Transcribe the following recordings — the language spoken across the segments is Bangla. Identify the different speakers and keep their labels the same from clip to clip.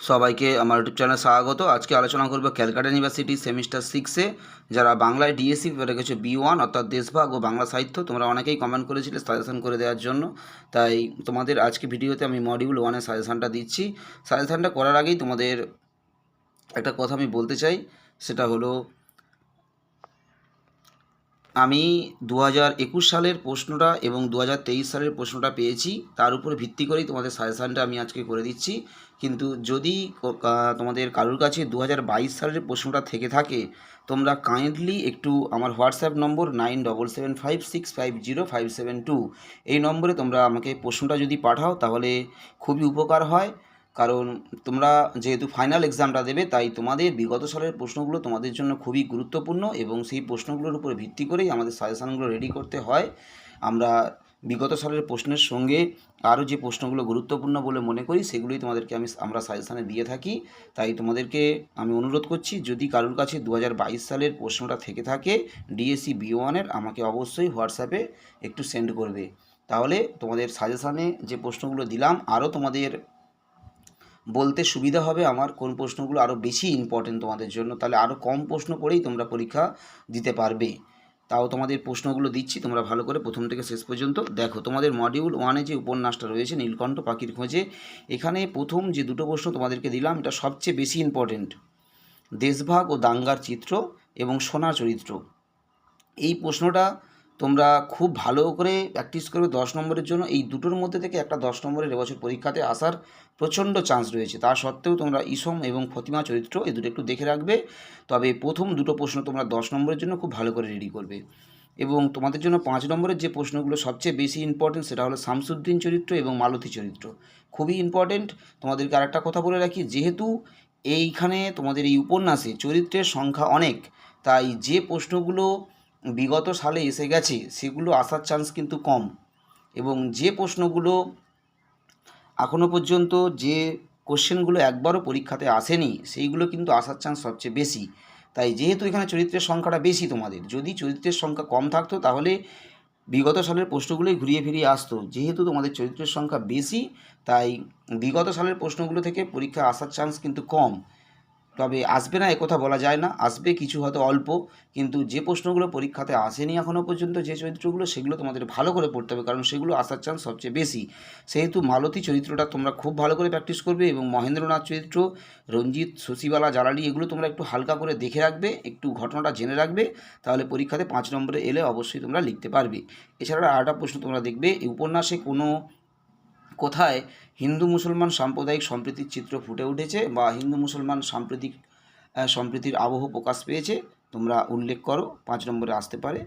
Speaker 1: সবাইকে আমার ইউটিউব চ্যানেলে স্বাগত। আজকে আলোচনা করব ক্যালকাটা ইউনিভার্সিটি সেমিস্টার 6-এ যারা বাংলায় ডিএসসি পেপারে গেছো B1 অর্থাৎ দেশভাগ ও বাংলা সাহিত্য। তোমরা অনেকেই কমেন্ট করেছিলে সাজেশন করে দেওয়ার জন্য, তাই তোমাদের আজকে ভিডিওতে আমি মডিউল 1-এর সাজেশনটা দিচ্ছি। সাজেশনটা করার আগেই তোমাদের একটা কথা আমি বলতে চাই, সেটা হলো আমি 2021 সালের প্রশ্নটা এবং 2023 সালের প্রশ্নটা পেয়েছি, তার উপরে ভিত্তি করেই তোমাদের সাজেশানটা আমি আজকে করে দিচ্ছি। কিন্তু যদি তোমাদের কারোর কাছে 2022 সালের প্রশ্নটা থেকে থাকে, তোমরা কাইন্ডলি একটু আমার হোয়াটসঅ্যাপ নম্বর 9775650572 এই নম্বরে তোমরা আমাকে প্রশ্নটা যদি পাঠাও তাহলে খুবই উপকার হয়। কারণ তোমরা যেহেতু ফাইনাল এক্সামটা দেবে, তাই তোমাদের বিগত সালের প্রশ্নগুলো তোমাদের জন্য খুবই গুরুত্বপূর্ণ এবং সেই প্রশ্নগুলোর উপরে ভিত্তি করেই আমাদের সাজেশানগুলো রেডি করতে হয়। আমরা বিগত সালের প্রশ্নের সঙ্গে আরও যে প্রশ্নগুলো গুরুত্বপূর্ণ বলে মনে করি সেগুলোই তোমাদেরকে আমরা সাজেশানে দিয়ে থাকি। তাই তোমাদেরকে আমি অনুরোধ করছি, যদি কারোর কাছে 2022 সালের প্রশ্নটা থেকে থাকে ডিএসসি B1-এর, আমাকে অবশ্যই হোয়াটসঅ্যাপে একটু সেন্ড করবে। তাহলে তোমাদের সাজেশানে যে প্রশ্নগুলো দিলাম আরও তোমাদের বলতে সুবিধা হবে আমার কোন প্রশ্নগুলো আরও বেশি ইম্পর্টেন্ট তোমাদের জন্য, তাহলে আরও কম প্রশ্ন পড়েই তোমরা পরীক্ষা দিতে পারবে। তাও তোমাদের প্রশ্নগুলো দিচ্ছি, তোমরা ভালো করে প্রথম থেকে শেষ পর্যন্ত দেখো। তোমাদের মডিউল 1-এ যে উপন্যাসটা রয়েছে নীলকণ্ঠ পাখির খোঁজে, এখানে প্রথম যে দুটো প্রশ্ন তোমাদেরকে দিলাম এটা সবচেয়ে বেশি ইম্পর্টেন্ট। দেশভাগ ও দাঙ্গার চিত্র এবং সোনার চরিত্র, এই প্রশ্নটা তোমরা খুব ভালো করে প্র্যাকটিস করবে 10 নম্বরের জন্য। এই দুটোর মধ্যে থেকে একটা 10 নম্বরের এবছর পরীক্ষাতে আসার প্রচণ্ড চান্স রয়েছে। তা সত্ত্বেও তোমরা ইসম এবং ফতিমা চরিত্র এই দুটো একটু দেখে রাখবে। তবে প্রথম দুটো প্রশ্ন তোমরা 10 নম্বরের জন্য খুব ভালো করে রেডি করবে। এবং তোমাদের জন্য 5 নম্বরের যে প্রশ্নগুলো সবচেয়ে বেশি ইম্পর্টেন্ট সেটা হলো শামসুদ্দিন চরিত্র এবং মালতী চরিত্র, খুবই ইম্পর্টেন্ট। তোমাদেরকে আরেকটা কথা বলে রাখি, যেহেতু এইখানে তোমাদের এই উপন্যাসে চরিত্রের সংখ্যা অনেক, তাই যে প্রশ্নগুলো বিগত সালে এসে গেছে সেগুলো আসার চান্স কিন্তু কম, এবং যে প্রশ্নগুলো এখনও পর্যন্ত যে কোশ্চেনগুলো একবারও পরীক্ষাতে আসেনি সেইগুলো কিন্তু আসার চান্স সবচেয়ে বেশি। তাই যেহেতু এখানে চরিত্রের সংখ্যাটা বেশি, তোমাদের যদি চরিত্রের সংখ্যা কম থাকতো তাহলে বিগত সালের প্রশ্নগুলোই ঘুরিয়ে ফিরিয়ে আসতো। যেহেতু তোমাদের চরিত্রের সংখ্যা বেশি, তাই বিগত সালের প্রশ্নগুলো থেকে পরীক্ষা আসার চান্স কিন্তু কম। তবে আসবে না একথা বলা যায় না, আসবে কিছু হয়তো অল্প, কিন্তু যে প্রশ্নগুলো পরীক্ষাতে আসেনি এখনও পর্যন্ত যে চরিত্রগুলো, সেগুলো তোমাদের ভালো করে পড়তে হবে, কারণ সেগুলো আসার চান্স সবচেয়ে বেশি। সেহেতু মালতী চরিত্রটা তোমরা খুব ভালো করে প্র্যাকটিস করবে, এবং মহেন্দ্রনাথ চরিত্র, রঞ্জিত, শশীবালা, জালালি এগুলো তোমরা একটু হালকা করে দেখে রাখবে, একটু ঘটনাটা জেনে রাখবে, তাহলে পরীক্ষাতে 5 নম্বরে এলে অবশ্যই তোমরা লিখতে পারবে। এছাড়া আরেকটা প্রশ্ন তোমরা দেখবে, এই উপন্যাসে কোনো কোথায় হিন্দু মুসলমান সাম্প্রদায়িক সম্প্রীতির চিত্র ফুটে উঠেছে বা হিন্দু মুসলমান সম্প্রীতির আবহ প্রকাশ পেয়েছে, তোমরা উল্লেখ করো, 5 নম্বরে আসতে পারে,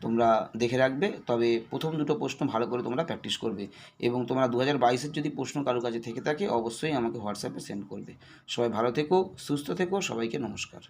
Speaker 1: তোমরা দেখে রাখবে। তবে প্রথম দুটো প্রশ্ন ভালো করে তোমরা প্র্যাকটিস করবে, এবং তোমরা 2022-এর যদি প্রশ্ন কারো কাছে থেকে থাকে অবশ্যই আমাকে হোয়াটসঅ্যাপে সেন্ড করবে। সবাই ভালো থেকো, সুস্থ থেকো, সবাইকে নমস্কার।